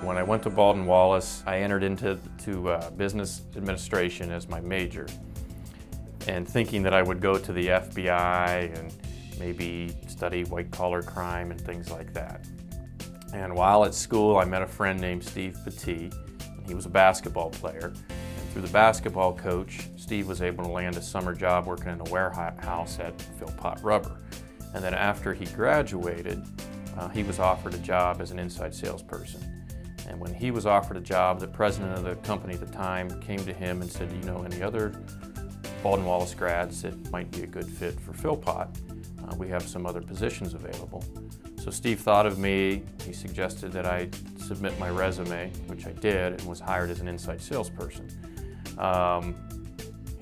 When I went to Baldwin Wallace, I entered into business administration as my major, and thinking that I would go to the FBI and maybe study white-collar crime and things like that. And while at school, I met a friend named Steve Petit, and he was a basketball player. And through the basketball coach, Steve was able to land a summer job working in a warehouse at Philpott Rubber. And then after he graduated, he was offered a job as an inside salesperson. And when he was offered a job, the president of the company at the time came to him and said, "Do you know any other Baldwin Wallace grads that might be a good fit for Philpott? We have some other positions available." So Steve thought of me. He suggested that I submit my resume, which I did, and was hired as an inside salesperson.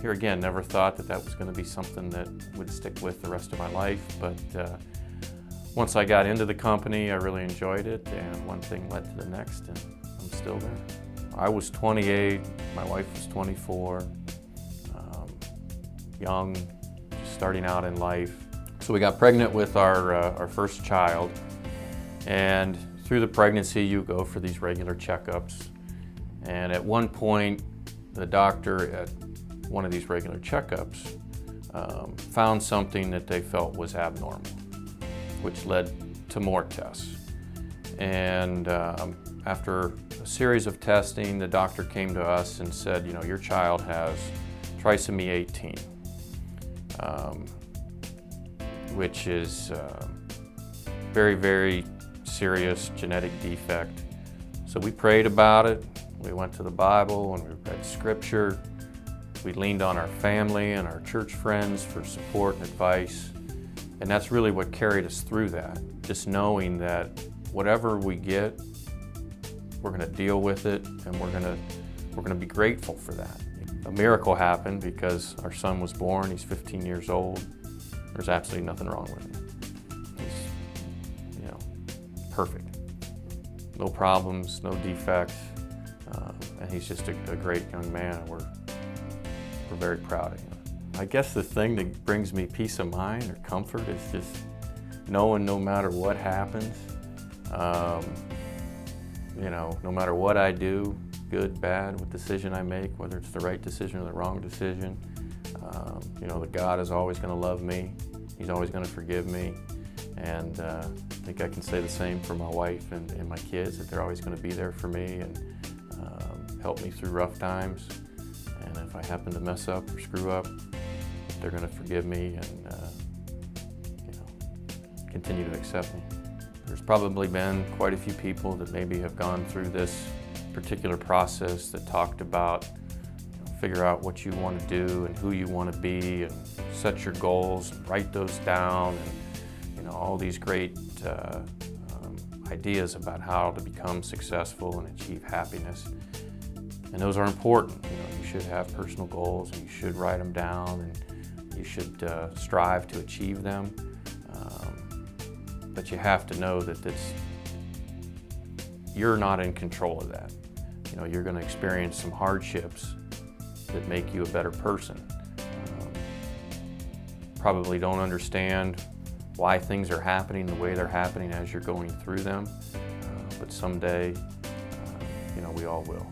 Here again, never thought that that was going to be something that would stick with the rest of my life, but once I got into the company, I really enjoyed it, and one thing led to the next, and I'm still there. I was 28, my wife was 24, young, just starting out in life. So we got pregnant with our first child, and through the pregnancy you go for these regular checkups. And at one point, the doctor at one of these regular checkups found something that they felt was abnormal, which led to more tests. And after a series of testing, the doctor came to us and said, "You know, your child has trisomy 18, which is very, very serious genetic defect." So we prayed about it. We went to the Bible and we read scripture. We leaned on our family and our church friends for support and advice. And that's really what carried us through that. Just knowing that whatever we get, we're going to deal with it, and we're going to be grateful for that. A miracle happened because our son was born. He's 15 years old. There's absolutely nothing wrong with him. He's, you know, perfect. No problems, no defects, and he's just a great young man. And we're very proud of him. I guess the thing that brings me peace of mind or comfort is just knowing no matter what happens, you know, no matter what I do, good, bad, what decision I make, whether it's the right decision or the wrong decision, you know, that God is always going to love me. He's always going to forgive me. And I think I can say the same for my wife and my kids, that they're always going to be there for me and help me through rough times. And if I happen to mess up or screw up, they're going to forgive me and you know, continue to accept me. There's probably been quite a few people that maybe have gone through this particular process that talked about, you know, figure out what you want to do and who you want to be, and set your goals and write those down, and you know, all these great ideas about how to become successful and achieve happiness. And those are important. You know, you should have personal goals, and you should write them down, and you should strive to achieve them. But you have to know that you're not in control of that. You know, you're going to experience some hardships that make you a better person. Probably don't understand why things are happening the way they're happening as you're going through them, but someday, you know, we all will.